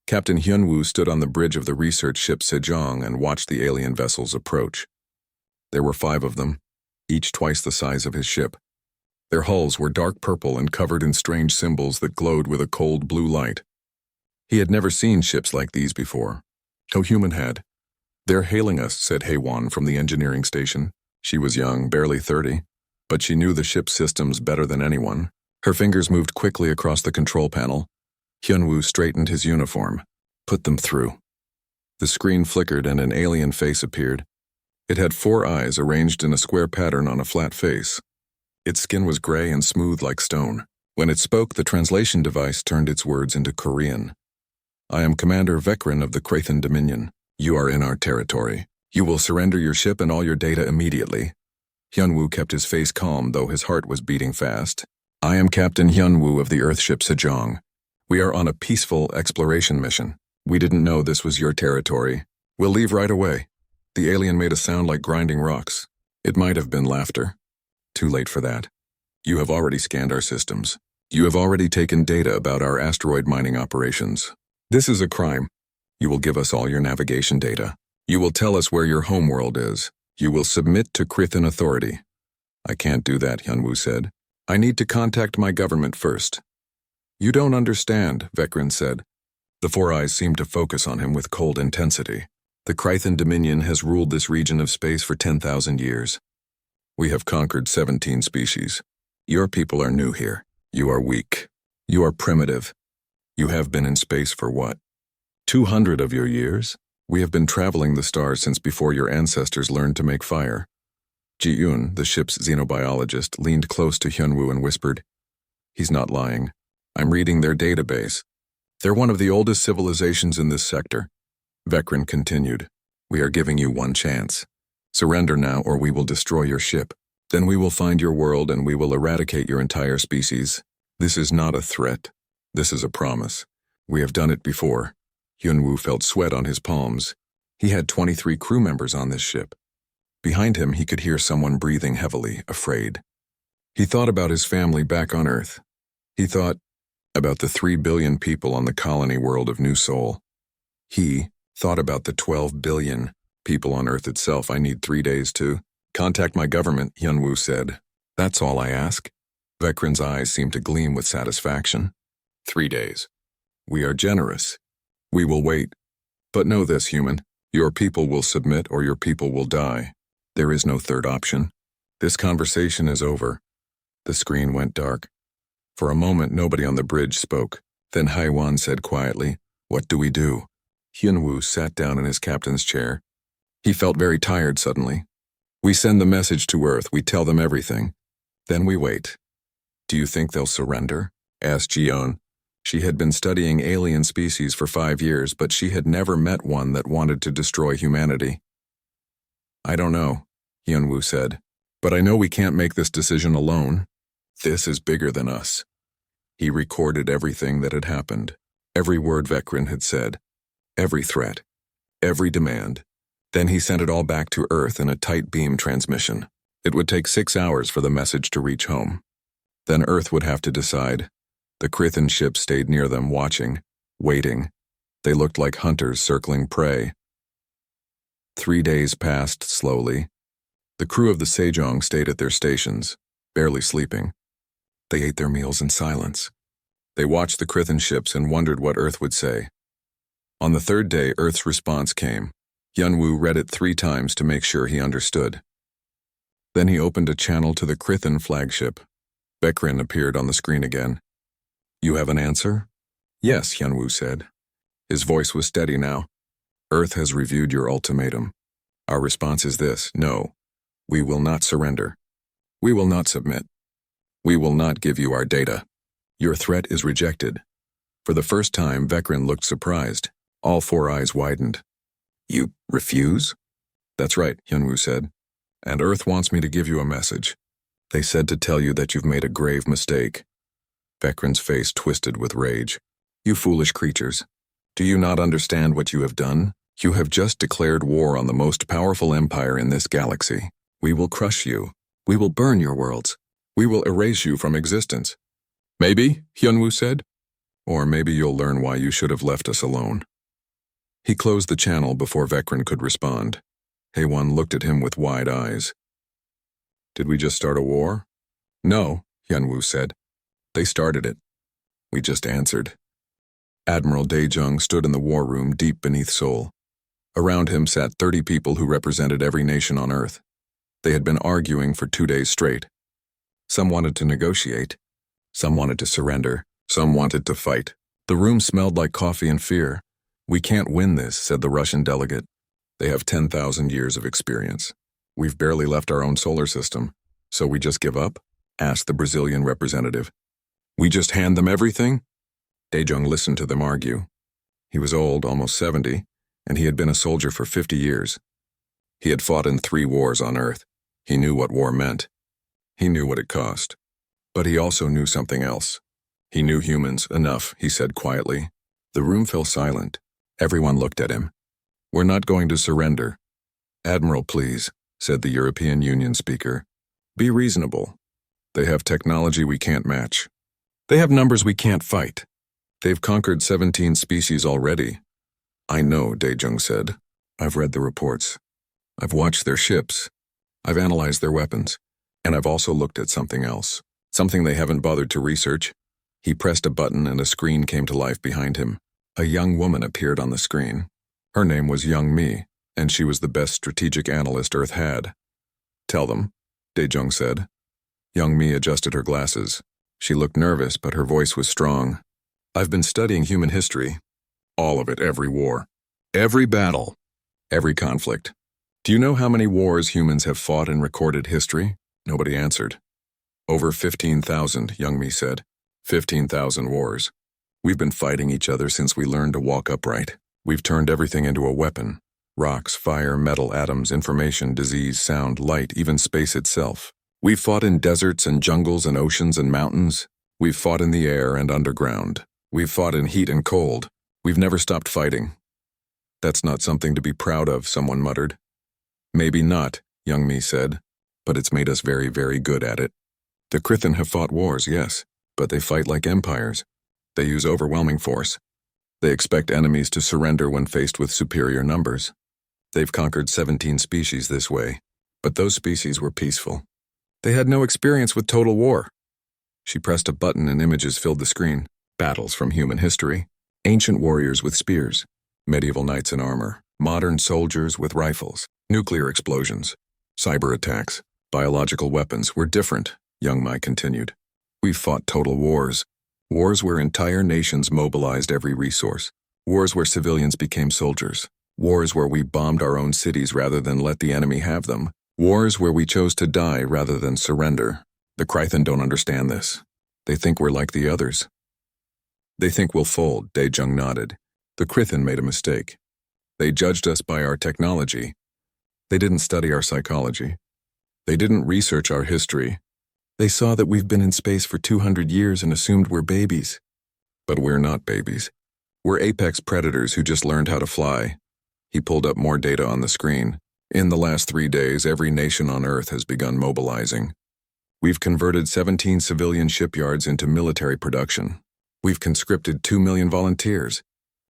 Captain Hyunwoo stood on the bridge of the research ship Sejong and watched the alien vessels approach. There were 5 of them, each twice the size of his ship. Their hulls were dark purple and covered in strange symbols that glowed with a cold blue light. He had never seen ships like these before. No human had. "They're hailing us," said Haewon from the engineering station. She was young, barely 30, but she knew the ship's systems better than anyone. Her fingers moved quickly across the control panel. Hyunwoo straightened his uniform. "Put them through." The screen flickered and an alien face appeared. It had 4 eyes arranged in a square pattern on a flat face. Its skin was gray and smooth like stone. When it spoke, the translation device turned its words into Korean. "I am Commander Vekrin of the Krathen Dominion. You are in our territory. You will surrender your ship and all your data immediately." Hyunwoo kept his face calm, though his heart was beating fast. "I am Captain Hyunwoo of the Earthship Sejong. We are on a peaceful exploration mission. We didn't know this was your territory. We'll leave right away." The alien made a sound like grinding rocks. It might have been laughter. "Too late for that. You have already scanned our systems. You have already taken data about our asteroid mining operations. This is a crime. You will give us all your navigation data. You will tell us where your homeworld is. You will submit to Krithen authority." "I can't do that," Hyunwoo said. "I need to contact my government first." "You don't understand," Vekrin said. The 4 eyes seemed to focus on him with cold intensity. "The Krathen Dominion has ruled this region of space for 10,000 years. We have conquered 17 species. Your people are new here. You are weak. You are primitive. You have been in space for what? 200 of your years? We have been traveling the stars since before your ancestors learned to make fire." Ji-eun, the ship's xenobiologist, leaned close to Hyunwoo and whispered, "He's not lying. I'm reading their database. They're one of the oldest civilizations in this sector." Vekrin continued, "We are giving you one chance. Surrender now or we will destroy your ship. Then we will find your world and we will eradicate your entire species. This is not a threat. This is a promise. We have done it before." Hyunwoo felt sweat on his palms. He had 23 crew members on this ship. Behind him, he could hear someone breathing heavily, afraid. He thought about his family back on Earth. He thought about the 3 billion people on the colony world of New Seoul. He thought about the 12 billion people on Earth itself. "I need 3 days to contact my government," Hyunwoo said. "That's all I ask." Vekrin's eyes seemed to gleam with satisfaction. 3 days. "We are generous. We will wait. But know this, human. Your people will submit or your people will die. There is no third option. This conversation is over." The screen went dark. For a moment, nobody on the bridge spoke. Then Haewon said quietly, "What do we do?" Hyunwoo sat down in his captain's chair. He felt very tired suddenly. "We send the message to Earth. We tell them everything. Then we wait." "Do you think they'll surrender?" asked Ji-eun. She had been studying alien species for 5 years, but she had never met one that wanted to destroy humanity. "I don't know," Hyunwoo said. "But I know we can't make this decision alone. This is bigger than us." He recorded everything that had happened, every word Vekrin had said, every threat, every demand. Then he sent it all back to Earth in a tight beam transmission. It would take 6 hours for the message to reach home. Then Earth would have to decide. The Krithen ship stayed near them, watching, waiting. They looked like hunters circling prey. 3 days passed slowly. The crew of the Sejong stayed at their stations, barely sleeping. They ate their meals in silence. They watched the Krithen ships and wondered what Earth would say. On the 3rd day, Earth's response came. Hyunwoo read it 3 times to make sure he understood. Then he opened a channel to the Krithen flagship. Vekrin appeared on the screen again. "You have an answer?" "Yes," Hyunwoo said. His voice was steady now. "Earth has reviewed your ultimatum. Our response is this: no, we will not surrender. We will not submit. We will not give you our data. Your threat is rejected." For the first time, Vekrin looked surprised. All 4 eyes widened. "You refuse?" "That's right," Hyunwoo said. "And Earth wants me to give you a message. They said to tell you that you've made a grave mistake." Vekrin's face twisted with rage. "You foolish creatures. Do you not understand what you have done? You have just declared war on the most powerful empire in this galaxy. We will crush you. We will burn your worlds. We will erase you from existence." "Maybe," Hyunwoo said. Or maybe you'll learn why you should have left us alone. He closed the channel before Vecran could respond. Heywan looked at him with wide eyes. Did we just start a war? No, Hyunwoo said. They started it. We just answered. Admiral Daejung stood in the war room deep beneath Seoul. Around him sat 30 people who represented every nation on Earth. They had been arguing for 2 days straight. Some wanted to negotiate. Some wanted to surrender. Some wanted to fight. The room smelled like coffee and fear. We can't win this, said the Russian delegate. They have 10,000 years of experience. We've barely left our own solar system. So we just give up? Asked the Brazilian representative. We just hand them everything? Daejung listened to them argue. He was old, almost 70, and he had been a soldier for 50 years. He had fought in 3 wars on Earth. He knew what war meant. He knew what it cost. But he also knew something else. He knew humans enough, he said quietly. The room fell silent. Everyone looked at him. We're not going to surrender. Admiral, please, said the European Union speaker. Be reasonable. They have technology we can't match. They have numbers we can't fight. They've conquered 17 species already. I know, Daejung said. I've read the reports. I've watched their ships. I've analyzed their weapons. And I've also looked at something else. Something they haven't bothered to research. He pressed a button and a screen came to life behind him. A young woman appeared on the screen. Her name was Young Mi, and she was the best strategic analyst Earth had. Tell them, Daejung said. Young Mi adjusted her glasses. She looked nervous, but her voice was strong. I've been studying human history. All of it, every war. Every battle. Every conflict. Do you know how many wars humans have fought in recorded history? Nobody answered. Over 15,000, Young Mi said. 15,000 wars. We've been fighting each other since we learned to walk upright. We've turned everything into a weapon. Rocks, fire, metal, atoms, information, disease, sound, light, even space itself. We've fought in deserts and jungles and oceans and mountains. We've fought in the air and underground. We've fought in heat and cold. We've never stopped fighting. That's not something to be proud of, someone muttered. Maybe not, Young Mi said, but it's made us very, very good at it. The Krithin have fought wars, yes, but they fight like empires. They use overwhelming force. They expect enemies to surrender when faced with superior numbers. They've conquered 17 species this way, but those species were peaceful. They had no experience with total war. She pressed a button and images filled the screen. Battles from human history. Ancient warriors with spears. Medieval knights in armor. Modern soldiers with rifles. Nuclear explosions. Cyber attacks. Biological weapons were different, Young Mi continued. We've fought total wars. Wars where entire nations mobilized every resource. Wars where civilians became soldiers. Wars where we bombed our own cities rather than let the enemy have them. Wars where we chose to die rather than surrender. The Krithin don't understand this. They think we're like the others. They think we'll fold, Daejung nodded. The Krithin made a mistake. They judged us by our technology. They didn't study our psychology. They didn't research our history. They saw that we've been in space for 200 years and assumed we're babies. But we're not babies. We're apex predators who just learned how to fly. He pulled up more data on the screen. In the last 3 days, every nation on Earth has begun mobilizing. We've converted 17 civilian shipyards into military production. We've conscripted 2 million volunteers.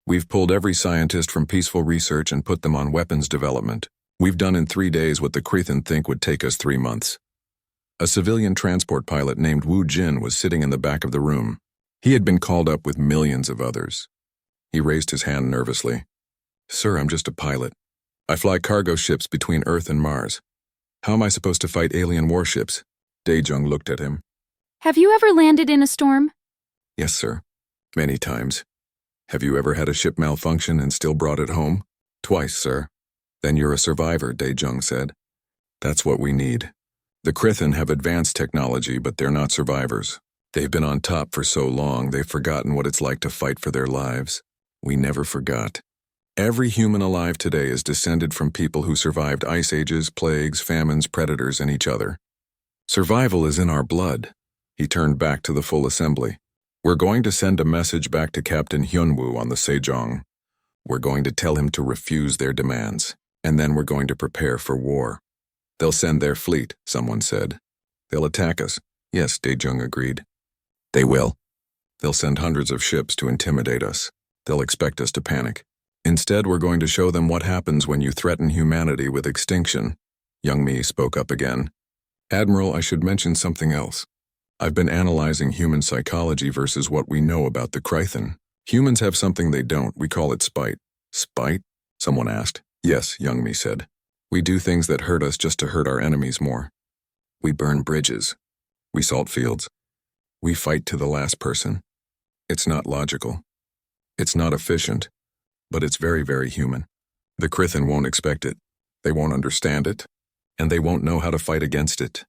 We've pulled every scientist from peaceful research and put them on weapons development. We've done in 3 days what the Krithin think would take us 3 months. A civilian transport pilot named Wu Jin was sitting in the back of the room. He had been called up with millions of others. He raised his hand nervously. Sir, I'm just a pilot. I fly cargo ships between Earth and Mars. How am I supposed to fight alien warships? Daejung looked at him. Have you ever landed in a storm? Yes, sir. Many times. Have you ever had a ship malfunction and still brought it home? Twice, sir. Then you're a survivor, Daejung said. That's what we need. The Krithin have advanced technology, but they're not survivors. They've been on top for so long, they've forgotten what it's like to fight for their lives. We never forgot. Every human alive today is descended from people who survived ice ages, plagues, famines, predators, and each other. Survival is in our blood. He turned back to the full assembly. We're going to send a message back to Captain Hyunwoo on the Sejong. We're going to tell him to refuse their demands, and then we're going to prepare for war. They'll send their fleet, someone said. They'll attack us. Yes, Daejung agreed. They will. They'll send hundreds of ships to intimidate us. They'll expect us to panic. Instead, we're going to show them what happens when you threaten humanity with extinction. Young Me spoke up again. Admiral, I should mention something else. I've been analyzing human psychology versus what we know about the Krythan. Humans have something they don't. We call it spite. Spite? Someone asked. Yes, Young Me said. We do things that hurt us just to hurt our enemies more. We burn bridges. We salt fields. We fight to the last person. It's not logical. It's not efficient, but it's very, very human. The Krythan won't expect it. They won't understand it, and they won't know how to fight against it.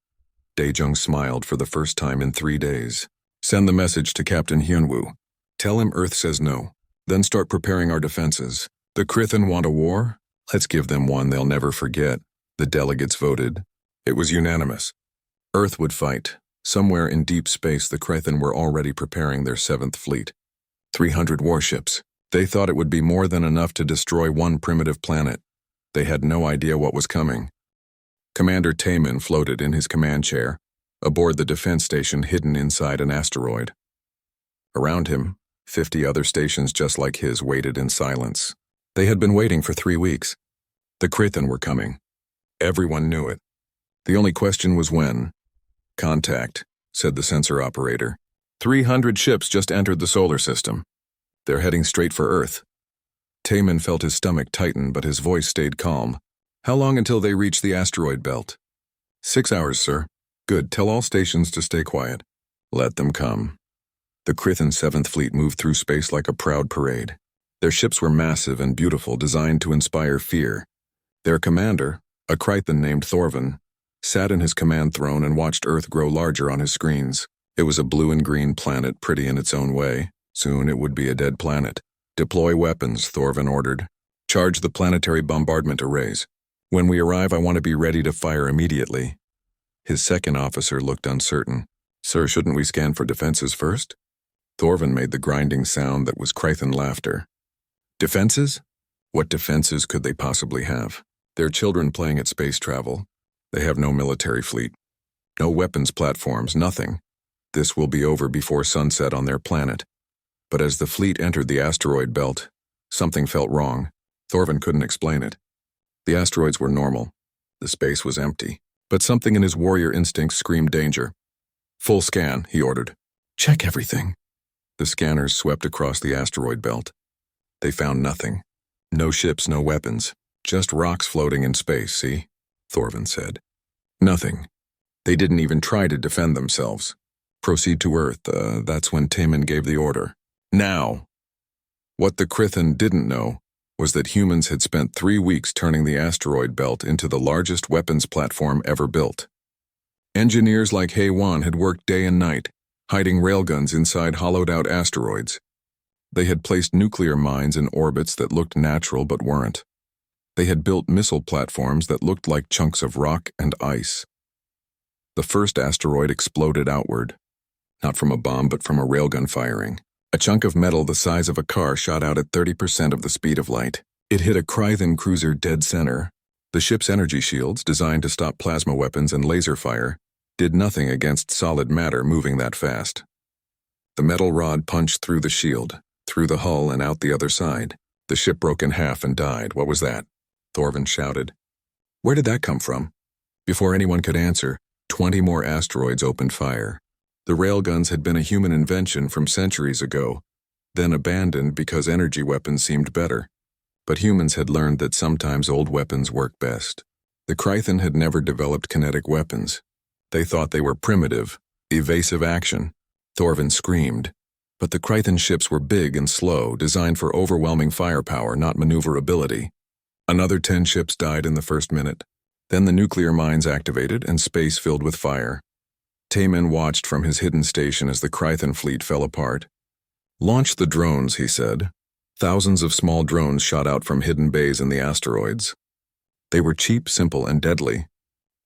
Daejung smiled for the first time in 3 days. Send the message to Captain Hyunwoo. Tell him Earth says no. Then start preparing our defenses. The Krythan want a war? Let's give them one they'll never forget. The delegates voted. It was unanimous. Earth would fight. Somewhere in deep space, the Krythan were already preparing their 7th fleet. 300 warships. They thought it would be more than enough to destroy one primitive planet. They had no idea what was coming. Commander Taemin floated in his command chair, aboard the defense station hidden inside an asteroid. Around him, 50 other stations just like his waited in silence. They had been waiting for 3 weeks. The Krythan were coming. Everyone knew it. The only question was when. Contact, said the sensor operator. 300 ships just entered the solar system. They're heading straight for Earth. Taemin felt his stomach tighten, but his voice stayed calm. How long until they reach the asteroid belt? 6 hours, sir. Good, tell all stations to stay quiet. Let them come. The Krythan 7th Fleet moved through space like a proud parade. Their ships were massive and beautiful, designed to inspire fear. Their commander, a Krythan named Thorvin, sat in his command throne and watched Earth grow larger on his screens. It was a blue and green planet, pretty in its own way. Soon it would be a dead planet. Deploy weapons, Thorvin ordered. Charge the planetary bombardment arrays. When we arrive, I want to be ready to fire immediately. His second officer looked uncertain. Sir, shouldn't we scan for defenses first? Thorvin made the grinding sound that was Krythan laughter. Defenses? What defenses could they possibly have? They're children playing at space travel. They have no military fleet. No weapons platforms, nothing. This will be over before sunset on their planet. But as the fleet entered the asteroid belt, something felt wrong. Thorvin couldn't explain it. The asteroids were normal. The space was empty. But something in his warrior instincts screamed danger. Full scan, he ordered. Check everything. The scanners swept across the asteroid belt. They found nothing. No ships, no weapons. Just rocks floating in space, see? Thorvin said. Nothing. They didn't even try to defend themselves. Proceed to Earth. That's when Taemin gave the order. Now! What the Krythan didn't know was that humans had spent 3 weeks turning the asteroid belt into the largest weapons platform ever built. Engineers like Hae-Won had worked day and night, hiding railguns inside hollowed-out asteroids. They had placed nuclear mines in orbits that looked natural but weren't. They had built missile platforms that looked like chunks of rock and ice. The first asteroid exploded outward, not from a bomb but from a railgun firing. A chunk of metal the size of a car shot out at 30% of the speed of light. It hit a Krythan cruiser dead center. The ship's energy shields, designed to stop plasma weapons and laser fire, did nothing against solid matter moving that fast. The metal rod punched through the shield, through the hull and out the other side. The ship broke in half and died. What was that? Thorvin shouted. Where did that come from? Before anyone could answer, 20 more asteroids opened fire. The railguns had been a human invention from centuries ago, then abandoned because energy weapons seemed better. But humans had learned that sometimes old weapons work best. The Krythan had never developed kinetic weapons. They thought they were primitive, evasive action. Thorvin screamed. But the Krythan ships were big and slow, designed for overwhelming firepower, not maneuverability. Another 10 ships died in the first minute. Then the nuclear mines activated and space filled with fire. Taemin watched from his hidden station as the Krythan fleet fell apart. Launch the drones, he said. Thousands of small drones shot out from hidden bays in the asteroids. They were cheap, simple, and deadly.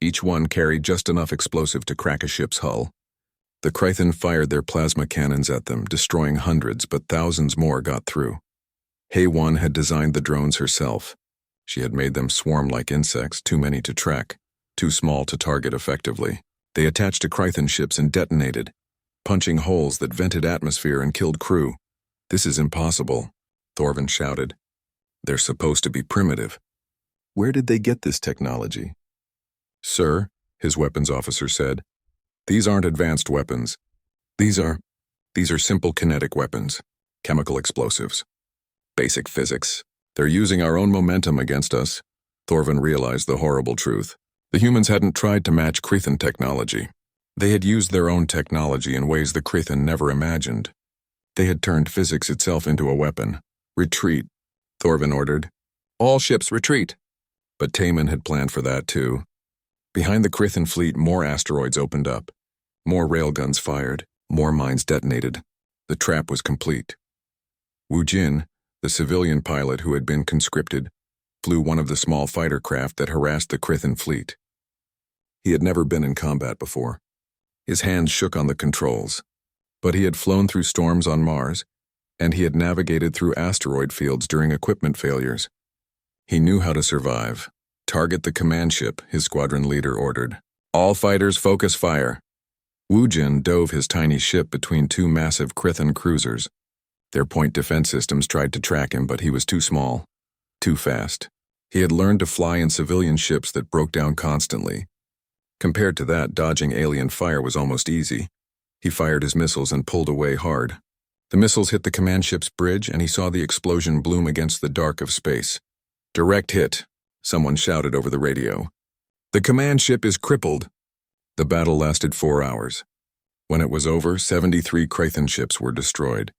Each one carried just enough explosive to crack a ship's hull. The Krythan fired their plasma cannons at them, destroying hundreds, but thousands more got through. Hae-Won had designed the drones herself. She had made them swarm like insects, too many to track, too small to target effectively. They attached to Krythan ships and detonated. punching holes that vented atmosphere and killed crew. "This is impossible," Thorvin shouted. "They're supposed to be primitive. Where did they get this technology?" "Sir," his weapons officer said, "these aren't advanced weapons. These are simple kinetic weapons, chemical explosives. Basic physics. They're using our own momentum against us." Thorvin realized the horrible truth. The humans hadn't tried to match Krethen technology. They had used their own technology in ways the Krethen never imagined. They had turned physics itself into a weapon. "Retreat," Thorvin ordered. "All ships retreat." But Taman had planned for that too. Behind the Krethen fleet, more asteroids opened up. More railguns fired. More mines detonated. The trap was complete. Wu Jin, the civilian pilot who had been conscripted, flew one of the small fighter craft that harassed the Krethen fleet. He had never been in combat before. His hands shook on the controls. But he had flown through storms on Mars, and he had navigated through asteroid fields during equipment failures. He knew how to survive. "Target the command ship," his squadron leader ordered. "All fighters focus fire." Wu Jin dove his tiny ship between two massive Krethen cruisers. Their point defense systems tried to track him, but he was too small, too fast. He had learned to fly in civilian ships that broke down constantly. Compared to that, dodging alien fire was almost easy. He fired his missiles and pulled away hard. The missiles hit the command ship's bridge, and he saw the explosion bloom against the dark of space. "Direct hit," someone shouted over the radio. "The command ship is crippled." The battle lasted 4 hours. When it was over, 73 Krethen ships were destroyed.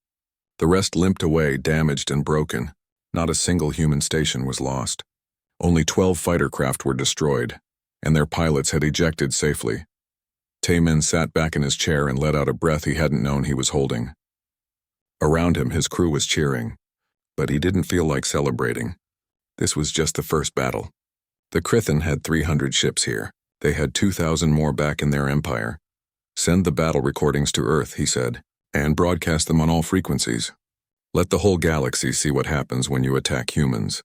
The rest limped away, damaged and broken. Not a single human station was lost. Only 12 fighter craft were destroyed, and their pilots had ejected safely. Taman sat back in his chair and let out a breath he hadn't known he was holding. Around him, his crew was cheering, but he didn't feel like celebrating. This was just the first battle. The Krethen had 300 ships here. They had 2,000 more back in their empire. "Send the battle recordings to Earth," he said, "and broadcast them on all frequencies. Let the whole galaxy see what happens when you attack humans."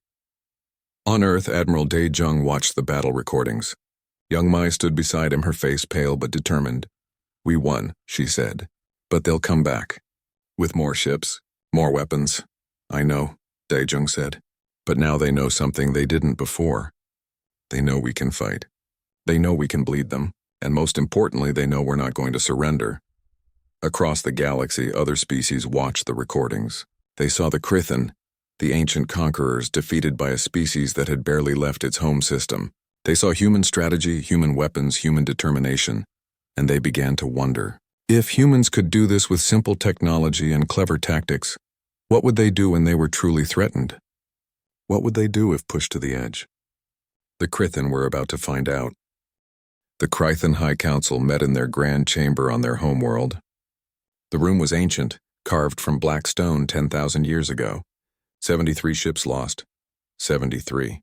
On Earth, Admiral Dae Jung watched the battle recordings. Young Mai stood beside him, her face pale but determined. "We won," she said, "but they'll come back. With more ships, more weapons." "I know," Dae Jung said, "but now they know something they didn't before. They know we can fight. They know we can bleed them, and most importantly, they know we're not going to surrender." Across the galaxy, other species watched the recordings. They saw the Krethen, the ancient conquerors, defeated by a species that had barely left its home system. They saw human strategy, human weapons, human determination, and they began to wonder. If humans could do this with simple technology and clever tactics, what would they do when they were truly threatened? What would they do if pushed to the edge? The Krethen were about to find out. The Krethen High Council met in their grand chamber on their homeworld. The room was ancient, carved from black stone 10,000 years ago. 73 ships lost. 73.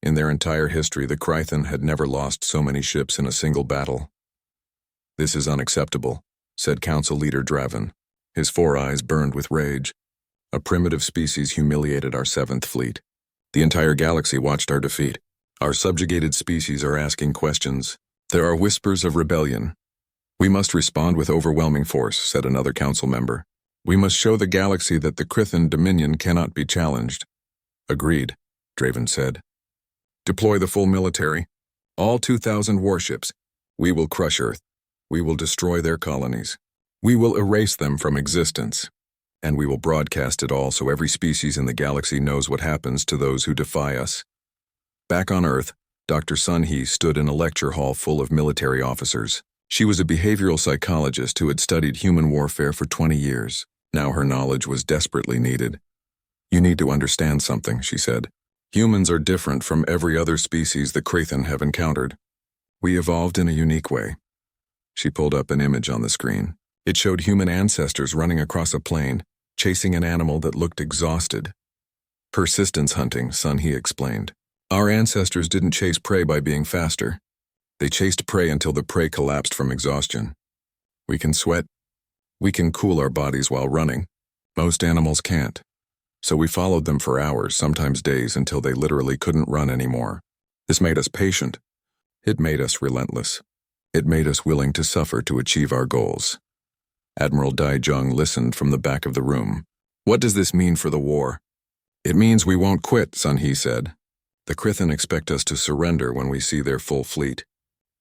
In their entire history, the Krethen had never lost so many ships in a single battle. "This is unacceptable," said Council Leader Draven. His 4 eyes burned with rage. "A primitive species humiliated our 7th fleet. The entire galaxy watched our defeat. Our subjugated species are asking questions. There are whispers of rebellion. We must respond with overwhelming force," said another council member. "We must show the galaxy that the Krethen dominion cannot be challenged." "Agreed," Draven said. "Deploy the full military. All 2,000 warships. We will crush Earth. We will destroy their colonies. We will erase them from existence. And we will broadcast it all so every species in the galaxy knows what happens to those who defy us." Back on Earth, Dr. Sun Hee stood in a lecture hall full of military officers. She was a behavioral psychologist who had studied human warfare for 20 years. Now her knowledge was desperately needed. "You need to understand something," she said. "Humans are different from every other species the Krethen have encountered. We evolved in a unique way." She pulled up an image on the screen. It showed human ancestors running across a plain, chasing an animal that looked exhausted. "Persistence hunting," Sun Hee explained. "Our ancestors didn't chase prey by being faster. They chased prey until the prey collapsed from exhaustion. We can sweat. We can cool our bodies while running. Most animals can't. So we followed them for hours, sometimes days, until they literally couldn't run anymore. This made us patient. It made us relentless. It made us willing to suffer to achieve our goals. Admiral Daijung listened from the back of the room. What does this mean for the war? It means we won't quit, Sun He said. The Krithen expect us to surrender when we see their full fleet.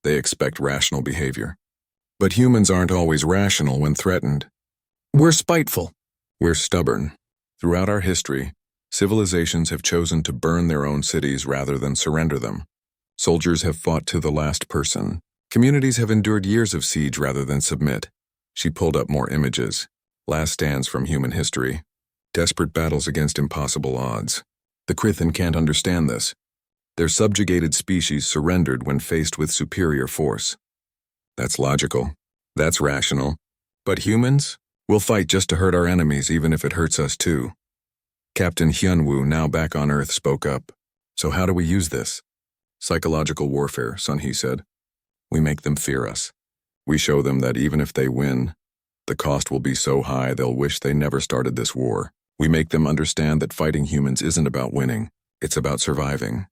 They expect rational behavior. But humans aren't always rational when threatened. We're spiteful. We're stubborn. Throughout our history, civilizations have chosen to burn their own cities rather than surrender them. Soldiers have fought to the last person. Communities have endured years of siege rather than submit. She pulled up more images. Last stands from human history. Desperate battles against impossible odds. The Krithen can't understand this. Their subjugated species surrendered when faced with superior force. That's logical. That's rational. But humans? We'll fight just to hurt our enemies even if it hurts us too. Captain Hyunwoo, now back on Earth, spoke up. So how do we use this? Psychological warfare, Sun He said. We make them fear us. We show them that even if they win, the cost will be so high they'll wish they never started this war. We make them understand that fighting humans isn't about winning, it's about surviving.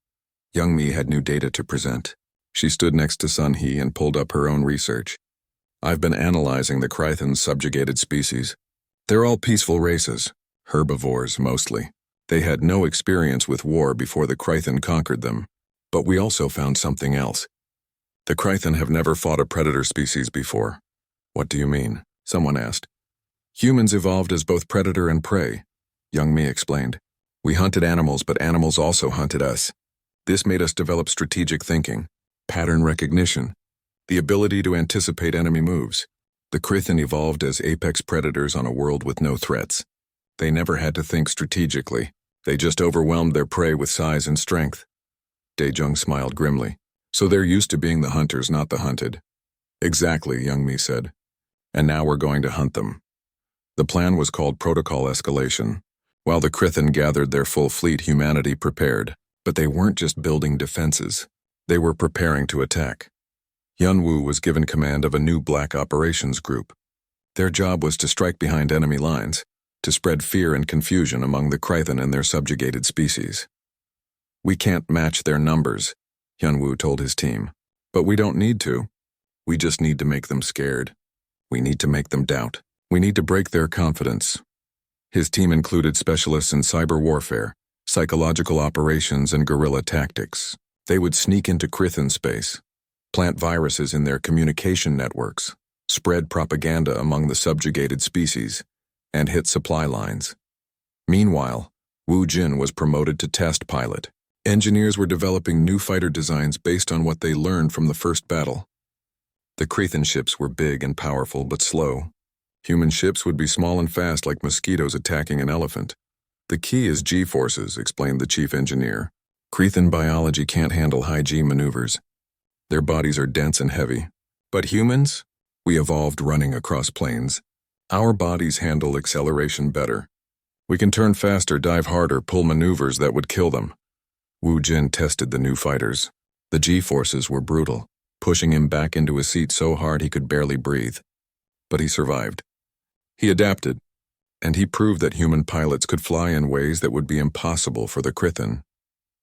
Youngmi had new data to present. She stood next to Sun He and pulled up her own research. I've been analyzing the Krithen's subjugated species. They're all peaceful races, herbivores mostly. They had no experience with war before the Krithen conquered them. But we also found something else. The Krithen have never fought a predator species before. What do you mean? Someone asked. Humans evolved as both predator and prey, Youngmi explained. We hunted animals, but animals also hunted us. This made us develop strategic thinking, pattern recognition, the ability to anticipate enemy moves. The Krithen evolved as apex predators on a world with no threats. They never had to think strategically. They just overwhelmed their prey with size and strength. Daejung smiled grimly. So they're used to being the hunters, not the hunted. Exactly, Youngmi said. And now we're going to hunt them. The plan was called Protocol Escalation. While the Krithen gathered their full fleet, humanity prepared. But they weren't just building defenses. They were preparing to attack. Hyunwoo was given command of a new Black Operations Group. Their job was to strike behind enemy lines, to spread fear and confusion among the Krithen and their subjugated species. We can't match their numbers, Hyunwoo told his team. But we don't need to. We just need to make them scared. We need to make them doubt. We need to break their confidence. His team included specialists in cyber warfare, psychological operations, and guerrilla tactics. They would sneak into Krithen space, plant viruses in their communication networks, spread propaganda among the subjugated species, and hit supply lines. Meanwhile, Wu Jin was promoted to test pilot. Engineers were developing new fighter designs based on what they learned from the first battle. The Krithen ships were big and powerful but slow. Human ships would be small and fast like mosquitoes attacking an elephant. The key is G-forces, explained the chief engineer. Krithen biology can't handle high G maneuvers. Their bodies are dense and heavy. But humans? We evolved running across planes. Our bodies handle acceleration better. We can turn faster, dive harder, pull maneuvers that would kill them. Wu Jin tested the new fighters. The G-forces were brutal, pushing him back into his seat so hard he could barely breathe. But he survived. He adapted, and he proved that human pilots could fly in ways that would be impossible for the Krithen.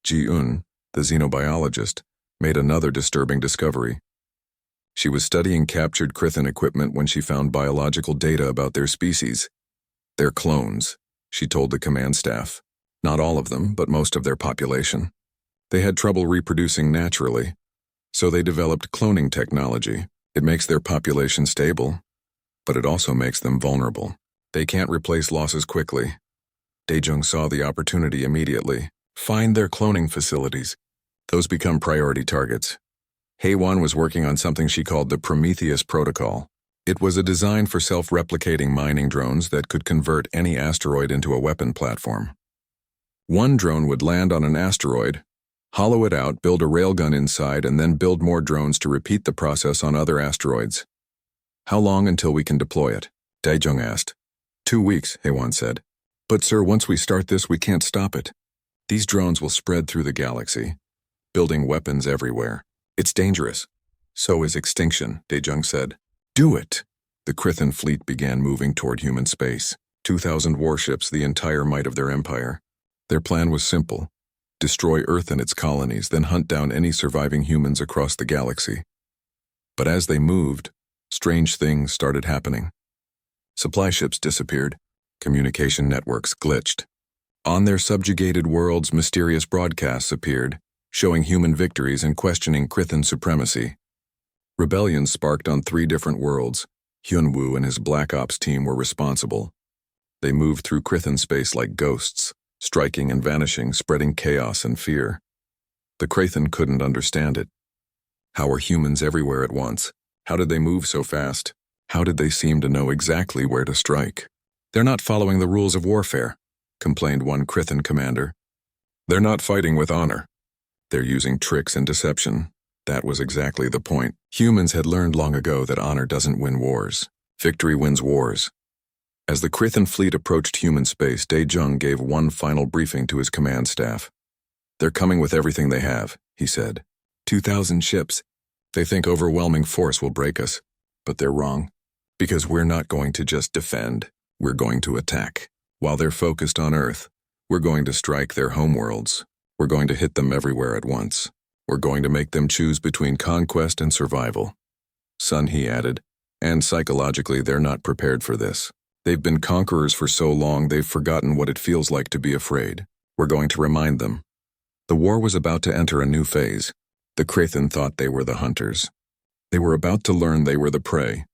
Ji-un, the xenobiologist, made another disturbing discovery. She was studying captured Krithen equipment when she found biological data about their species. They're clones, she told the command staff. Not all of them, but most of their population. They had trouble reproducing naturally, so they developed cloning technology. It makes their population stable, but it also makes them vulnerable. They can't replace losses quickly. Daejung saw the opportunity immediately. Find their cloning facilities. Those become priority targets. Haewon was working on something she called the Prometheus Protocol. It was a design for self-replicating mining drones that could convert any asteroid into a weapon platform. One drone would land on an asteroid, hollow it out, build a railgun inside, and then build more drones to repeat the process on other asteroids. How long until we can deploy it? Daejung asked. 2 weeks, Haewon said. But sir, once we start this, we can't stop it. These drones will spread through the galaxy, building weapons everywhere. It's dangerous. So is extinction, Daejung said. Do it. The Krithen fleet began moving toward human space. 2,000 warships, the entire might of their empire. Their plan was simple. Destroy Earth and its colonies, then hunt down any surviving humans across the galaxy. But as they moved, strange things started happening. Supply ships disappeared. Communication networks glitched. On their subjugated worlds, mysterious broadcasts appeared, showing human victories and questioning Krithan supremacy. Rebellions sparked on 3 different worlds. Hyunwoo and his Black Ops team were responsible. They moved through Krithan space like ghosts, striking and vanishing, spreading chaos and fear. The Krithan couldn't understand it. How were humans everywhere at once? How did they move so fast? How did they seem to know exactly where to strike? "They're not following the rules of warfare," complained one Krithan commander. "They're not fighting with honor. They're using tricks and deception." That was exactly the point. Humans had learned long ago that honor doesn't win wars. Victory wins wars. As the Krithan fleet approached human space, Dae-jung gave one final briefing to his command staff. "They're coming with everything they have," he said. 2,000 ships. They think overwhelming force will break us. But they're wrong. Because we're not going to just defend. We're going to attack. While they're focused on Earth, we're going to strike their homeworlds. We're going to hit them everywhere at once. We're going to make them choose between conquest and survival. Son, he added, and psychologically they're not prepared for this. They've been conquerors for so long they've forgotten what it feels like to be afraid. We're going to remind them. The war was about to enter a new phase. The Krithan thought they were the hunters. They were about to learn they were the prey.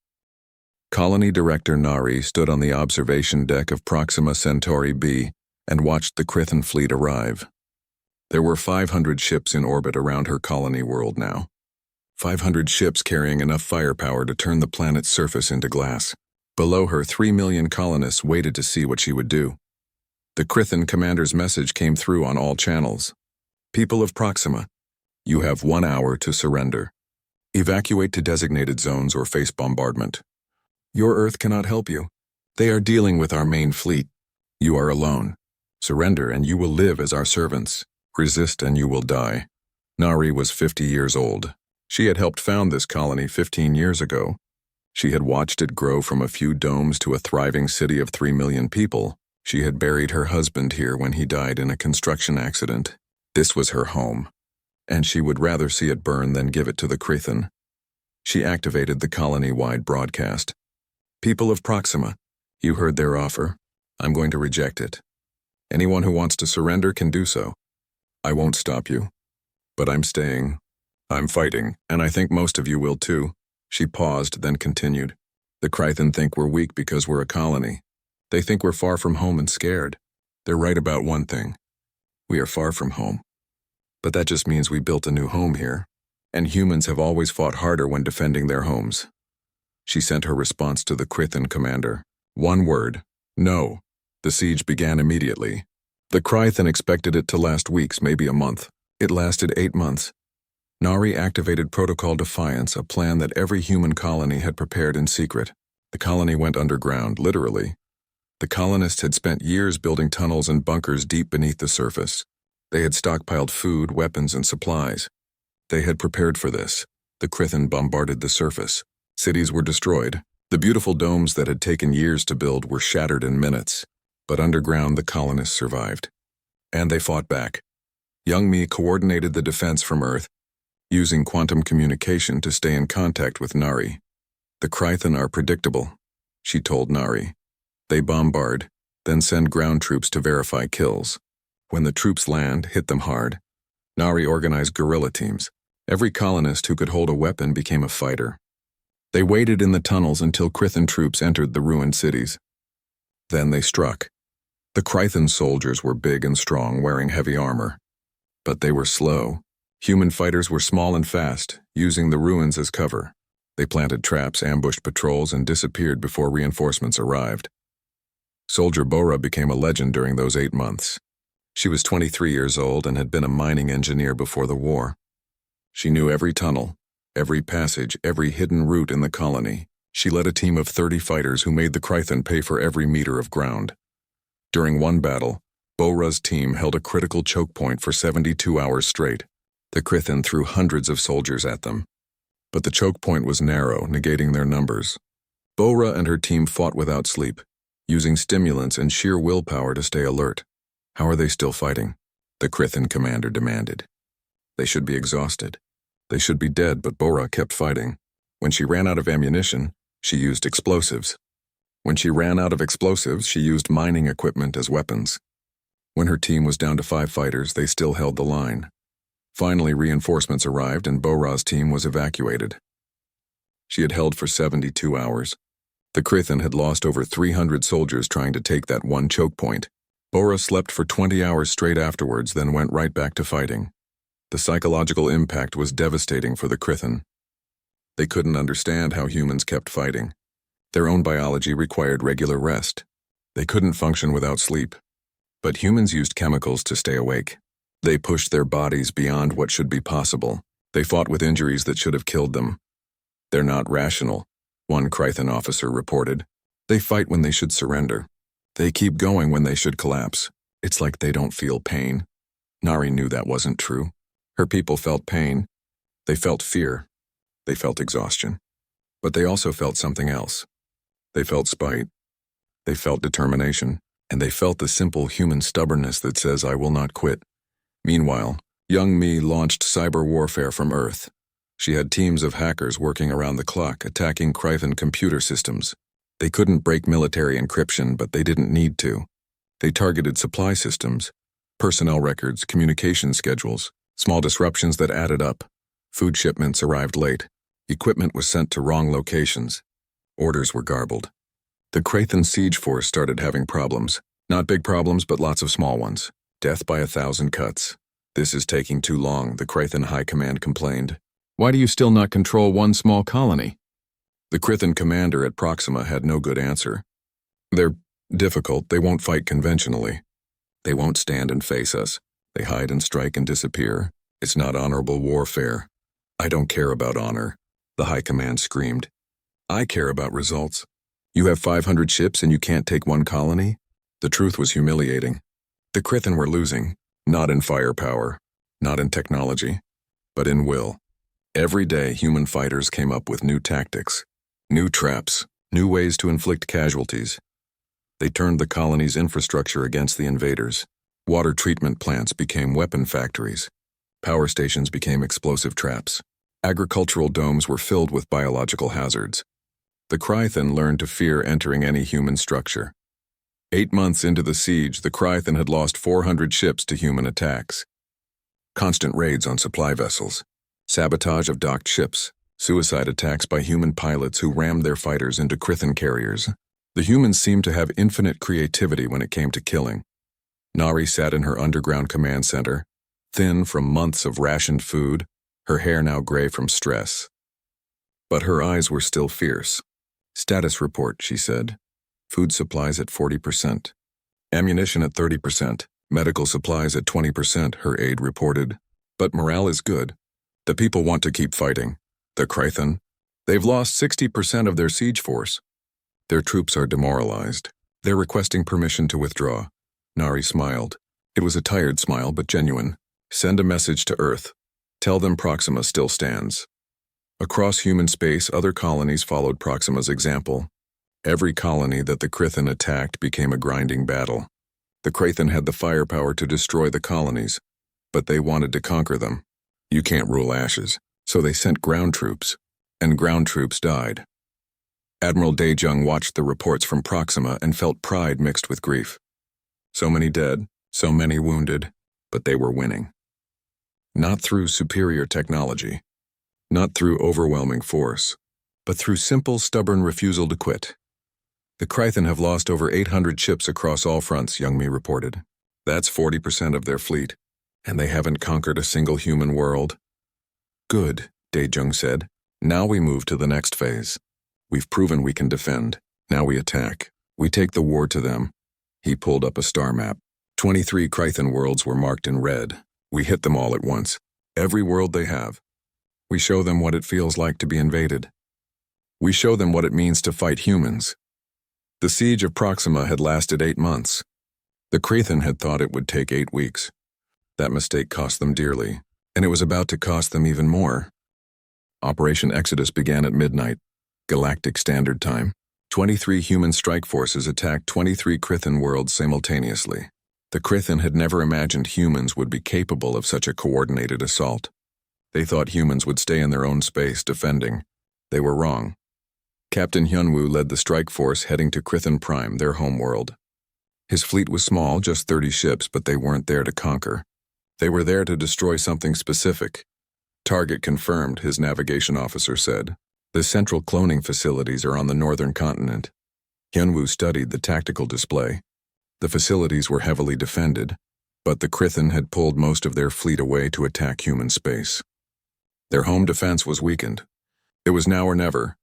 Colony Director Nari stood on the observation deck of Proxima Centauri B and watched the Krithan fleet arrive. There were 500 ships in orbit around her colony world now. 500 ships carrying enough firepower to turn the planet's surface into glass. Below her, 3 million colonists waited to see what she would do. The Krithan commander's message came through on all channels. "People of Proxima, you have 1 hour to surrender. Evacuate to designated zones or face bombardment. Your Earth cannot help you. They are dealing with our main fleet. You are alone. Surrender and you will live as our servants. Resist and you will die." Nari was 50 years old. She had helped found this colony 15 years ago. She had watched it grow from a few domes to a thriving city of 3 million people. She had buried her husband here when he died in a construction accident. This was her home, and she would rather see it burn than give it to the Krithan. She activated the colony-wide broadcast. "People of Proxima, you heard their offer. I'm going to reject it. Anyone who wants to surrender can do so. I won't stop you. But I'm staying. I'm fighting, and I think most of you will too." She paused, then continued. "The Krithan think we're weak because we're a colony. They think we're far from home and scared. They're right about one thing. We are far from home. But that just means we built a new home here, and humans have always fought harder when defending their homes." She sent her response to the Krithan commander. One word: no. The siege began immediately. The Krithan expected it to last weeks, maybe a month. It lasted 8 months. Nari activated Protocol Defiance, a plan that every human colony had prepared in secret. The colony went underground, literally. The colonists had spent years building tunnels and bunkers deep beneath the surface. They had stockpiled food, weapons, and supplies. They had prepared for this. The Krithan bombarded the surface. Cities were destroyed. The beautiful domes that had taken years to build were shattered in minutes. But underground, the colonists survived. And they fought back. Young Mi coordinated the defense from Earth, using quantum communication to stay in contact with Nari. "The Krithan are predictable," she told Nari. "They bombard, then send ground troops to verify kills. When the troops land, hit them hard." Nari organized guerrilla teams. Every colonist who could hold a weapon became a fighter. They waited in the tunnels until Krithan troops entered the ruined cities. Then they struck. The Krithan soldiers were big and strong, wearing heavy armor. But they were slow. Human fighters were small and fast, using the ruins as cover. They planted traps, ambushed patrols, and disappeared before reinforcements arrived. Soldier Bora became a legend during those 8 months. She was 23 years old and had been a mining engineer before the war. She knew every tunnel, every passage, every hidden route in the colony. She led a team of 30 fighters who made the Krithan pay for every meter of ground. During one battle, Bora's team held a critical choke point for 72 hours straight. The Krithan threw hundreds of soldiers at them. But the choke point was narrow, negating their numbers. Bora and her team fought without sleep, using stimulants and sheer willpower to stay alert. "How are they still fighting?" the Krithan commander demanded. "They should be exhausted. They should be dead," but Bora kept fighting. When she ran out of ammunition, she used explosives. When she ran out of explosives, she used mining equipment as weapons. When her team was down to 5 fighters, they still held the line. Finally, reinforcements arrived and Bora's team was evacuated. She had held for 72 hours. The Krithin had lost over 300 soldiers trying to take that one choke point. Bora slept for 20 hours straight afterwards, then went right back to fighting. The psychological impact was devastating for the Krithin. They couldn't understand how humans kept fighting. Their own biology required regular rest. They couldn't function without sleep. But humans used chemicals to stay awake. They pushed their bodies beyond what should be possible. They fought with injuries that should have killed them. They're not rational, one Krithin officer reported. They fight when they should surrender. They keep going when they should collapse. It's like they don't feel pain. Nari knew that wasn't true. Her people felt pain. They felt fear. They felt exhaustion. But they also felt something else. They felt spite. They felt determination. And they felt the simple human stubbornness that says, I will not quit. Meanwhile, young Me launched cyber warfare from Earth. She had teams of hackers working around the clock, attacking Krithin computer systems. They couldn't break military encryption, but they didn't need to. They targeted supply systems, personnel records, communication schedules, small disruptions that added up. Food shipments arrived late. Equipment was sent to wrong locations. Orders were garbled. The Krithin siege force started having problems. Not big problems, but lots of small ones. Death by 1,000 cuts. This is taking too long, the Krithin High Command complained. Why do you still not control one small colony? The Krithin commander at Proxima had no good answer. They're difficult. They won't fight conventionally. They won't stand and face us. They hide and strike and disappear. It's not honorable warfare. I don't care about honor, the High Command screamed. I care about results. You have 500 ships and you can't take one colony? The truth was humiliating. The Krithin were losing, not in firepower, not in technology, but in will. Every day, human fighters came up with new tactics, new traps, new ways to inflict casualties. They turned the colony's infrastructure against the invaders. Water treatment plants became weapon factories. Power stations became explosive traps. Agricultural domes were filled with biological hazards. The Krithin learned to fear entering any human structure. 8 months into the siege, the Krithin had lost 400 ships to human attacks. Constant raids on supply vessels. Sabotage of docked ships, suicide attacks by human pilots who rammed their fighters into Krithin carriers. The humans seemed to have infinite creativity when it came to killing. Nari sat in her underground command center, thin from months of rationed food, her hair now gray from stress. But her eyes were still fierce. Status report, she said. Food supplies at 40%. Ammunition at 30%. Medical supplies at 20%, her aide reported. But morale is good. The people want to keep fighting. The Krithin, they've lost 60% of their siege force. Their troops are demoralized. They're requesting permission to withdraw. Nari smiled. It was a tired smile, but genuine. Send a message to Earth. Tell them Proxima still stands. Across human space, other colonies followed Proxima's example. Every colony that the Krithin attacked became a grinding battle. The Krithin had the firepower to destroy the colonies, but they wanted to conquer them. You can't rule ashes, so they sent ground troops, and ground troops died. Admiral Daejung watched the reports from Proxima and felt pride mixed with grief. So many dead, so many wounded, but they were winning. Not through superior technology, not through overwhelming force, but through simple, stubborn refusal to quit. The Krithin have lost over 800 ships across all fronts, Young Mi reported. That's 40% of their fleet. And they haven't conquered a single human world. Good, Daejung said. Now we move to the next phase. We've proven we can defend. Now we attack. We take the war to them. He pulled up a star map. 23 Krithin worlds were marked in red. We hit them all at once. Every world they have. We show them what it feels like to be invaded. We show them what it means to fight humans. The siege of Proxima had lasted 8 months. The Krithin had thought it would take 8 weeks. That mistake cost them dearly, and it was about to cost them even more. Operation Exodus began at midnight, Galactic Standard Time. 23 human strike forces attacked 23 Krithin worlds simultaneously. The Krithin had never imagined humans would be capable of such a coordinated assault. They thought humans would stay in their own space defending. They were wrong. Captain Hyunwoo led the strike force heading to Krithen Prime, their homeworld. His fleet was small, just 30 ships, but they weren't there to conquer. They were there to destroy something specific. Target confirmed, his navigation officer said. The central cloning facilities are on the northern continent. Hyunwoo studied the tactical display. The facilities were heavily defended, but the Krithen had pulled most of their fleet away to attack human space. Their home defense was weakened. It was now or never.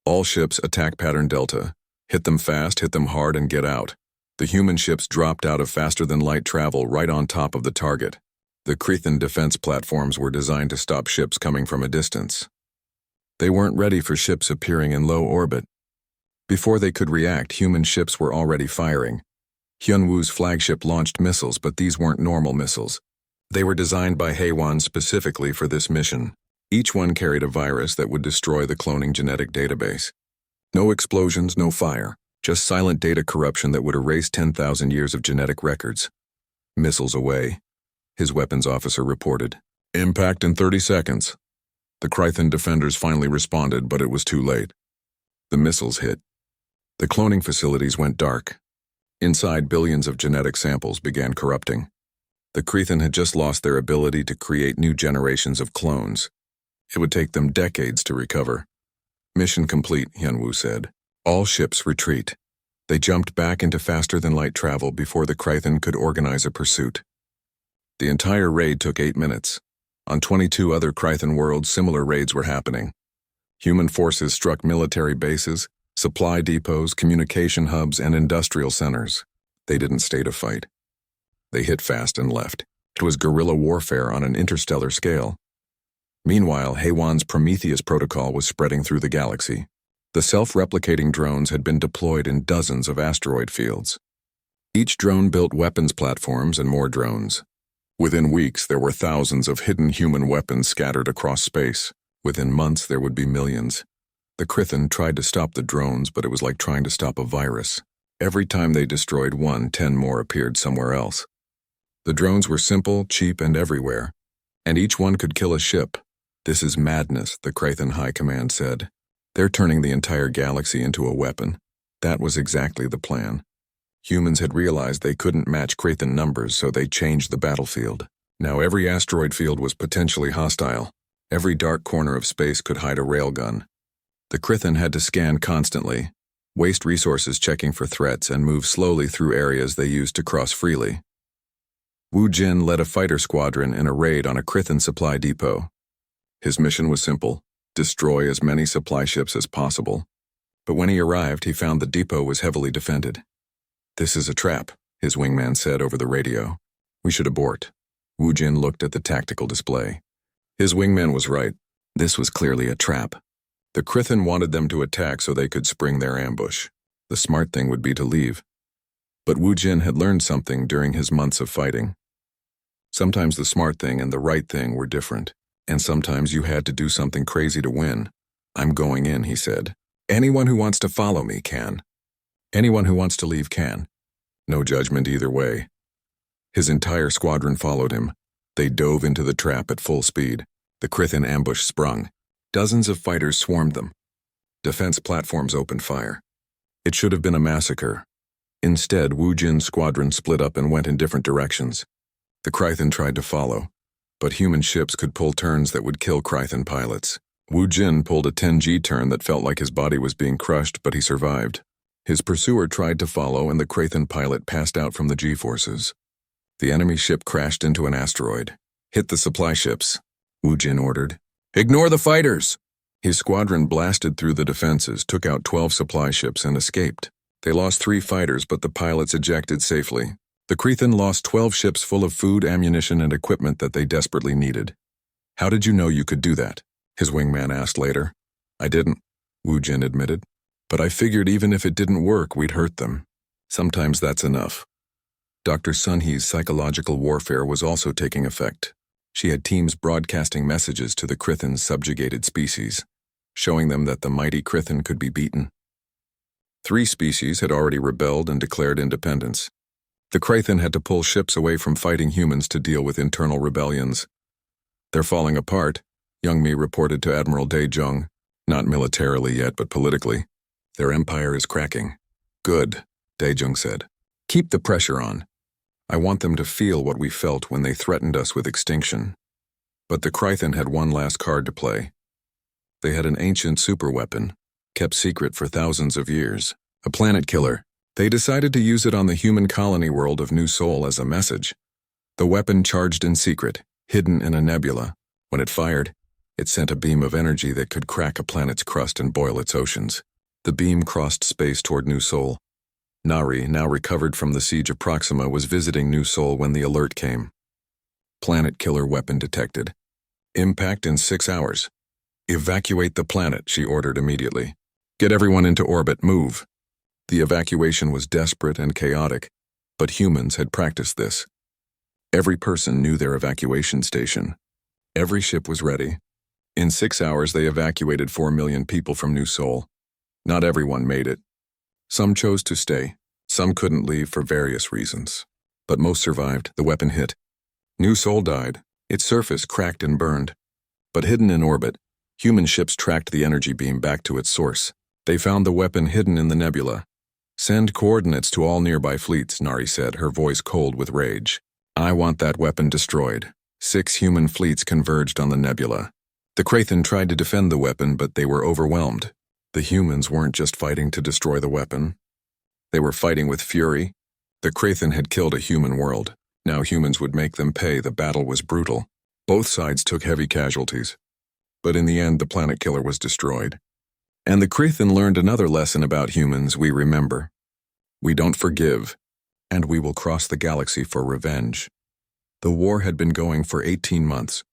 All ships attack pattern Delta. Hit them fast, hit them hard, and get out. The human ships dropped out of faster-than-light travel right on top of the target. The Krithen defense platforms were designed to stop ships coming from a distance. They weren't ready for ships appearing in low orbit. Before they could react, human ships were already firing. Hyunwoo's flagship launched missiles, but these weren't normal missiles. They were designed by Haewon specifically for this mission. Each one carried a virus that would destroy the cloning genetic database. No explosions, no fire. Just silent data corruption that would erase 10,000 years of genetic records. Missiles away, his weapons officer reported. Impact in 30 seconds. The Krithen defenders finally responded, but it was too late. The missiles hit. The cloning facilities went dark. Inside, billions of genetic samples began corrupting. The Krithen had just lost their ability to create new generations of clones. It would take them decades to recover. Mission complete, Hyunwoo said. All ships retreat. They jumped back into faster-than-light travel before the Krithen could organize a pursuit. The entire raid took 8 minutes. On 22 other Krithen worlds, similar raids were happening. Human forces struck military bases, supply depots, communication hubs, and industrial centers. They didn't stay to fight. They hit fast and left. It was guerrilla warfare on an interstellar scale. Meanwhile, Haewon's Prometheus protocol was spreading through the galaxy. The self-replicating drones had been deployed in dozens of asteroid fields. Each drone built weapons platforms and more drones. Within weeks, there were thousands of hidden human weapons scattered across space. Within months, there would be millions. The Krithen tried to stop the drones, but it was like trying to stop a virus. Every time they destroyed one, 10 more appeared somewhere else. The drones were simple, cheap, and everywhere, and each one could kill a ship. This is madness, the Krithen High Command said. They're turning the entire galaxy into a weapon. That was exactly the plan. Humans had realized they couldn't match Krithen numbers, so they changed the battlefield. Now every asteroid field was potentially hostile. Every dark corner of space could hide a railgun. The Krithen had to scan constantly, waste resources checking for threats, and move slowly through areas they used to cross freely. Woo Jin led a fighter squadron in a raid on a Krithen supply depot. His mission was simple: destroy as many supply ships as possible. But when he arrived, he found the depot was heavily defended. "This is a trap," his wingman said over the radio. "We should abort." Woo Jin looked at the tactical display. His wingman was right. This was clearly a trap. The Krithen wanted them to attack so they could spring their ambush. The smart thing would be to leave. But Woo Jin had learned something during his months of fighting. Sometimes the smart thing and the right thing were different, and sometimes you had to do something crazy to win. "I'm going in," he said. "Anyone who wants to follow me can. Anyone who wants to leave can. No judgment either way." His entire squadron followed him. They dove into the trap at full speed. The Krithen ambush sprung. Dozens of fighters swarmed them. Defense platforms opened fire. It should have been a massacre. Instead, Woo Jin's squadron split up and went in different directions. The Krithen tried to follow, but human ships could pull turns that would kill Krithen pilots. Woo Jin pulled a 10G turn that felt like his body was being crushed, but he survived. His pursuer tried to follow, and the Krithen pilot passed out from the G-forces. The enemy ship crashed into an asteroid. "Hit the supply ships," Woo Jin ordered. "Ignore the fighters!" His squadron blasted through the defenses, took out 12 supply ships, and escaped. They lost 3 fighters, but the pilots ejected safely. The Krithen lost 12 ships full of food, ammunition, and equipment that they desperately needed. "How did you know you could do that?" his wingman asked later. "I didn't," Woo Jin admitted. "But I figured even if it didn't work, we'd hurt them. Sometimes that's enough." Dr. Sunhee's psychological warfare was also taking effect. She had teams broadcasting messages to the Krithen's subjugated species, showing them that the mighty Krithen could be beaten. 3 species had already rebelled and declared independence. The Krithen had to pull ships away from fighting humans to deal with internal rebellions. "They're falling apart," Young Mi reported to Admiral Dae-jung, not militarily yet, but politically. Their empire is cracking. Good, Daejung said. Keep the pressure on. I want them to feel what we felt when they threatened us with extinction. But the Krythan had one last card to play. They had an ancient superweapon, kept secret for thousands of years, a planet killer. They decided to use it on the human colony world of New Sol as a message. The weapon charged in secret, hidden in a nebula. When it fired, it sent a beam of energy that could crack a planet's crust and boil its oceans. The beam crossed space toward New Sol. Nari, now recovered from the siege of Proxima, was visiting New Sol when the alert came. Planet killer weapon detected. Impact in 6 hours. Evacuate the planet, she ordered immediately. Get everyone into orbit, move. The evacuation was desperate and chaotic, but humans had practiced this. Every person knew their evacuation station. Every ship was ready. In 6 hours, they evacuated 4 million people from New Sol. Not everyone made it. Some chose to stay. Some couldn't leave for various reasons. But most survived. The weapon hit. New Sol died. Its surface cracked and burned. But hidden in orbit, human ships tracked the energy beam back to its source. They found the weapon hidden in the nebula. Send coordinates to all nearby fleets, Nari said, her voice cold with rage. I want that weapon destroyed. 6 human fleets converged on the nebula. The Krythan tried to defend the weapon, but they were overwhelmed. The humans weren't just fighting to destroy the weapon. They were fighting with fury. The Krythan had killed a human world. Now humans would make them pay. The battle was brutal. Both sides took heavy casualties. But in the end, the planet killer was destroyed. And the Krythan learned another lesson about humans we remember. We don't forgive, and we will cross the galaxy for revenge. The war had been going for 18 months.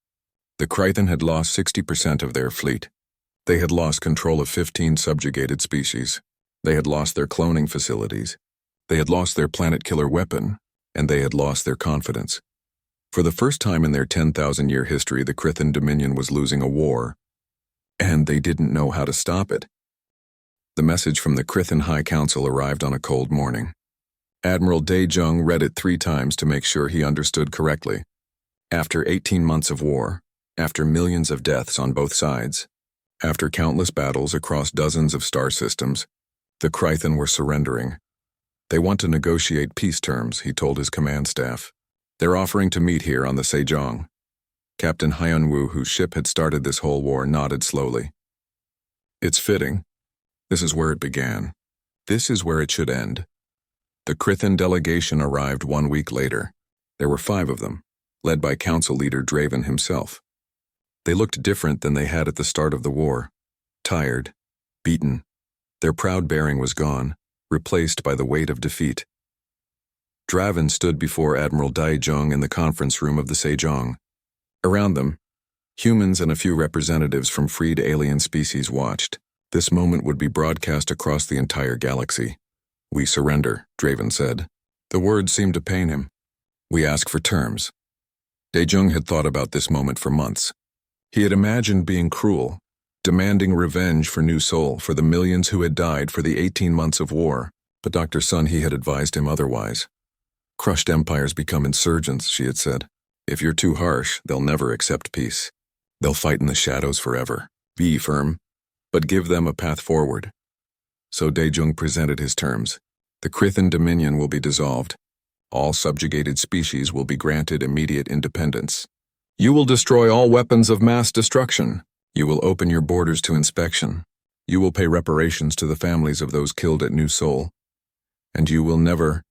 The Krythan had lost 60% of their fleet. They had lost control of 15 subjugated species. They had lost their cloning facilities. They had lost their planet killer weapon, and they had lost their confidence. For the first time in their 10,000-year history, the Krythan Dominion was losing a war, and they didn't know how to stop it. The message from the Krythan High Council arrived on a cold morning. Admiral Daejung read it 3 times to make sure he understood correctly. After 18 months of war, after millions of deaths on both sides, after countless battles across dozens of star systems, the Krythan were surrendering. They want to negotiate peace terms, he told his command staff. They're offering to meet here on the Sejong. Captain Hyunwoo, whose ship had started this whole war, nodded slowly. It's fitting. This is where it began. This is where it should end. The Krythan delegation arrived 1 week later. There were 5 of them, led by council leader Draven himself. They looked different than they had at the start of the war. Tired, beaten. Their proud bearing was gone, replaced by the weight of defeat. Draven stood before Admiral Daejung in the conference room of the Sejong. Around them, humans and a few representatives from freed alien species watched. This moment would be broadcast across the entire galaxy. We surrender, Draven said. The words seemed to pain him. We ask for terms. Daejung had thought about this moment for months. He had imagined being cruel, demanding revenge for New Sol, for the millions who had died for the 18 months of war, but Dr. Sun He had advised him otherwise. Crushed empires become insurgents, she had said. If you're too harsh, they'll never accept peace. They'll fight in the shadows forever. Be firm, but give them a path forward. So Daejung presented his terms. The Krythan Dominion will be dissolved. All subjugated species will be granted immediate independence. You will destroy all weapons of mass destruction. You will open your borders to inspection. You will pay reparations to the families of those killed at New Sol. And you will never,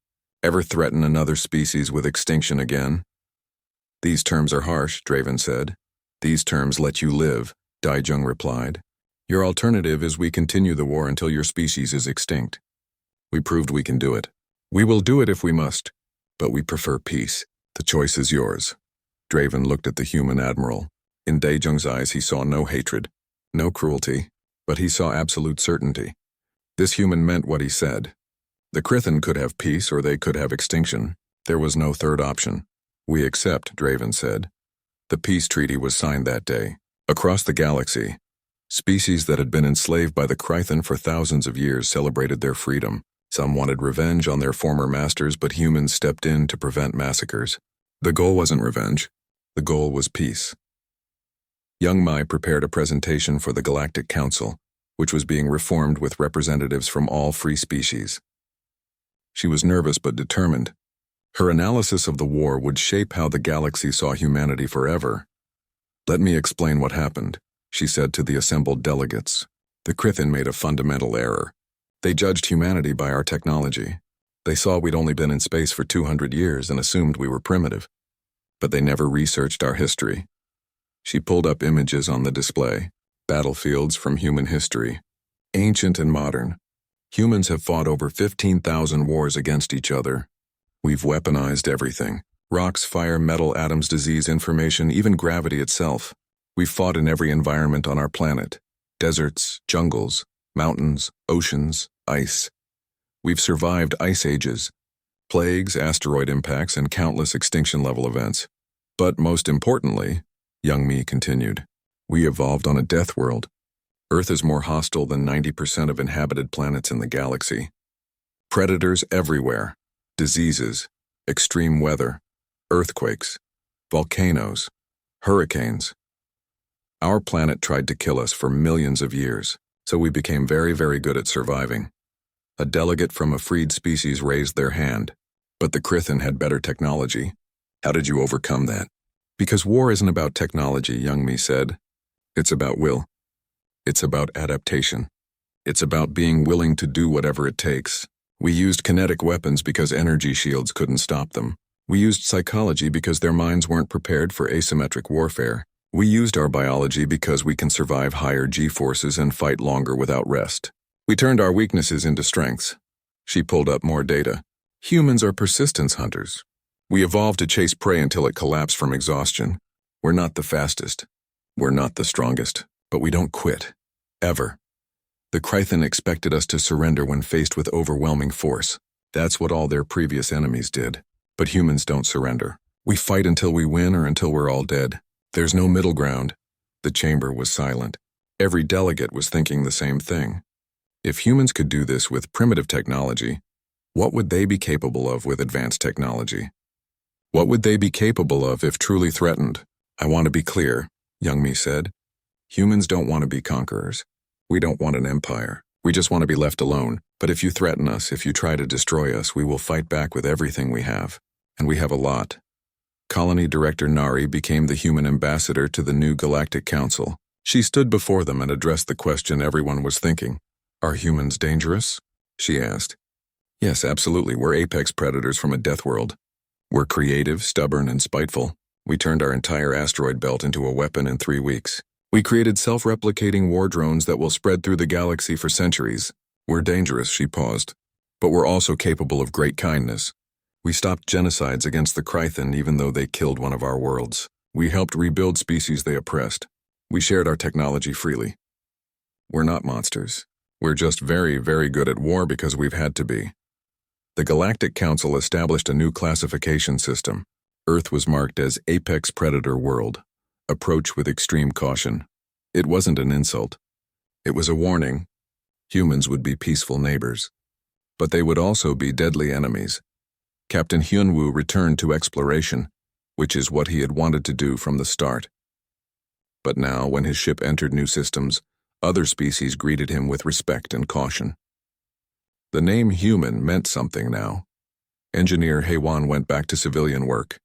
ever threaten another species with extinction again. These terms are harsh, Draven said. These terms let you live, Daejung replied. Your alternative is we continue the war until your species is extinct. We proved we can do it. We will do it if we must, but we prefer peace. The choice is yours. Draven looked at the human admiral. In Daejung's eyes he saw no hatred, no cruelty, but he saw absolute certainty. This human meant what he said. The Krythan could have peace or they could have extinction. There was no third option. We accept, Draven said. The peace treaty was signed that day. Across the galaxy, species that had been enslaved by the Krythan for thousands of years celebrated their freedom. Some wanted revenge on their former masters, but humans stepped in to prevent massacres. The goal wasn't revenge. The goal was peace. Young Mai prepared a presentation for the Galactic Council, which was being reformed with representatives from all free species. She was nervous but determined. Her analysis of the war would shape how the galaxy saw humanity forever. "Let me explain what happened," she said to the assembled delegates. "The Krithin made a fundamental error. They judged humanity by our technology. They saw we'd only been in space for 200 years and assumed we were primitive. But they never researched our history." She pulled up images on the display, battlefields from human history, ancient and modern. Humans have fought over 15,000 wars against each other. We've weaponized everything. Rocks, fire, metal, atoms, disease, information, even gravity itself. We've fought in every environment on our planet. Deserts, jungles, mountains, oceans, ice. We've survived ice ages, plagues, asteroid impacts, and countless extinction-level events. But most importantly, young me continued, we evolved on a death world. Earth is more hostile than 90% of inhabited planets in the galaxy. Predators everywhere, diseases, extreme weather, earthquakes, volcanoes, hurricanes. Our planet tried to kill us for millions of years, so we became very, very good at surviving. A delegate from a freed species raised their hand, but the Krithin had better technology. How did you overcome that? Because war isn't about technology, young me said. It's about will. It's about adaptation. It's about being willing to do whatever it takes. We used kinetic weapons because energy shields couldn't stop them. We used psychology because their minds weren't prepared for asymmetric warfare. We used our biology because we can survive higher G-forces and fight longer without rest. We turned our weaknesses into strengths. She pulled up more data. Humans are persistence hunters. We evolved to chase prey until it collapsed from exhaustion. We're not the fastest. We're not the strongest. But we don't quit. Ever. The Krithin expected us to surrender when faced with overwhelming force. That's what all their previous enemies did. But humans don't surrender. We fight until we win or until we're all dead. There's no middle ground. The chamber was silent. Every delegate was thinking the same thing. If humans could do this with primitive technology, what would they be capable of with advanced technology? What would they be capable of if truly threatened? I want to be clear, young me said. Humans don't want to be conquerors. We don't want an empire. We just want to be left alone. But if you threaten us, if you try to destroy us, we will fight back with everything we have. And we have a lot. Colony Director Nari became the human ambassador to the new Galactic Council. She stood before them and addressed the question everyone was thinking. Are humans dangerous? She asked. Yes, absolutely. We're apex predators from a death world. We're creative, stubborn, and spiteful. We turned our entire asteroid belt into a weapon in 3 weeks. We created self-replicating war drones that will spread through the galaxy for centuries. We're dangerous, she paused. But we're also capable of great kindness. We stopped genocides against the Krithin even though they killed one of our worlds. We helped rebuild species they oppressed. We shared our technology freely. We're not monsters. We're just very, very good at war because we've had to be. The Galactic Council established a new classification system. Earth was marked as Apex Predator World. Approach with extreme caution. It wasn't an insult. It was a warning. Humans would be peaceful neighbors. But they would also be deadly enemies. Captain Hyunwoo returned to exploration, which is what he had wanted to do from the start. But now, when his ship entered new systems, other species greeted him with respect and caution. The name human meant something now. Engineer Haewon went back to civilian work.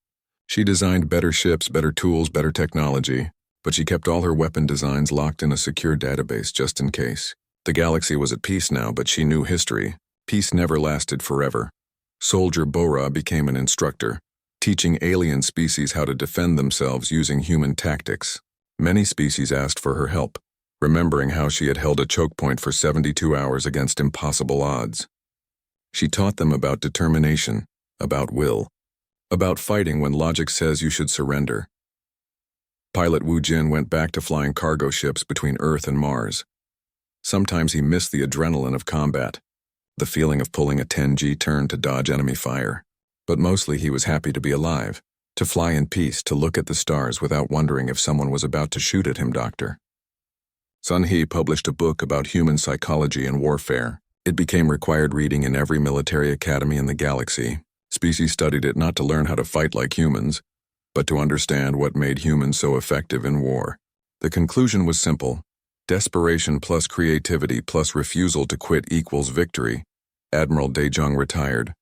She designed better ships, better tools, better technology, but she kept all her weapon designs locked in a secure database just in case. The galaxy was at peace now, but she knew history. Peace never lasted forever. Soldier Bora became an instructor, teaching alien species how to defend themselves using human tactics. Many species asked for her help, remembering how she had held a choke point for 72 hours against impossible odds. She taught them about determination, about will, about fighting when logic says you should surrender. Pilot Wu Jin went back to flying cargo ships between Earth and Mars. Sometimes he missed the adrenaline of combat, the feeling of pulling a 10G turn to dodge enemy fire. But mostly he was happy to be alive, to fly in peace, to look at the stars without wondering if someone was about to shoot at him, Doctor. Sun Hee published a book about human psychology and warfare. It became required reading in every military academy in the galaxy. Species studied it not to learn how to fight like humans, but to understand what made humans so effective in war. The conclusion was simple. Desperation plus creativity plus refusal to quit equals victory. Admiral Daejong retired.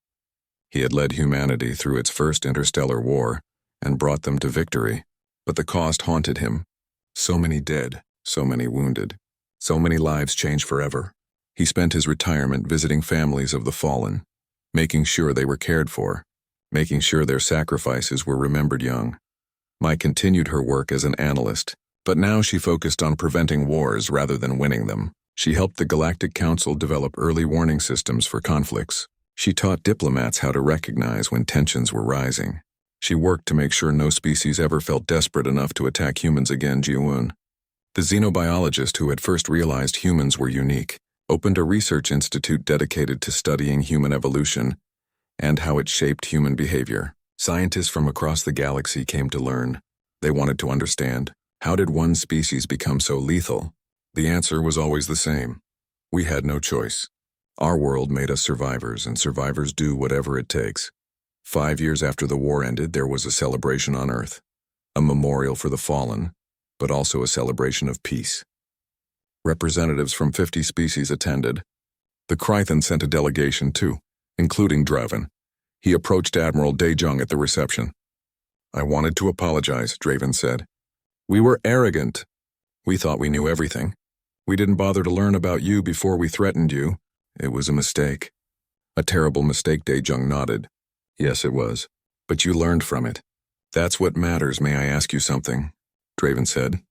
He had led humanity through its first interstellar war and brought them to victory, but the cost haunted him. So many dead, so many wounded, so many lives changed forever. He spent his retirement visiting families of the fallen, making sure they were cared for, making sure their sacrifices were remembered young. Mai continued her work as an analyst, but now she focused on preventing wars rather than winning them. She helped the Galactic Council develop early warning systems for conflicts. She taught diplomats how to recognize when tensions were rising. She worked to make sure no species ever felt desperate enough to attack humans again. Ji-woon, the xenobiologist who had first realized humans were unique, opened a research institute dedicated to studying human evolution and how it shaped human behavior. Scientists from across the galaxy came to learn. They wanted to understand, how did one species become so lethal? The answer was always the same. We had no choice. Our world made us survivors, and survivors do whatever it takes. 5 years after the war ended, there was a celebration on Earth, a memorial for the fallen, but also a celebration of peace. Representatives from 50 species attended. The Krythan sent a delegation too, including Draven. He approached Admiral Daejong at the reception. "I wanted to apologize," Draven said. "We were arrogant. We thought we knew everything. We didn't bother to learn about you before we threatened you. It was a mistake." "A terrible mistake," Daejong nodded. "Yes, it was. But you learned from it. That's what matters. May I ask you something?" Draven said.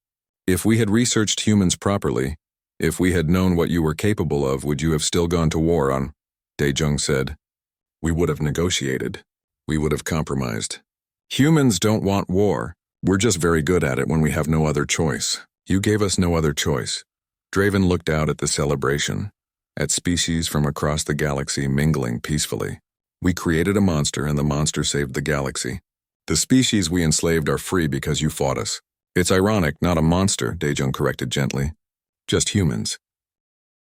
"If we had researched humans properly, if we had known what you were capable of, would you have still gone to war on?" Daejong said. "We would have negotiated. We would have compromised. Humans don't want war. We're just very good at it when we have no other choice. You gave us no other choice." Draven looked out at the celebration, at species from across the galaxy mingling peacefully. "We created a monster, and the monster saved the galaxy. The species we enslaved are free because you fought us." "It's ironic, not a monster," Daejong corrected gently. "Just humans.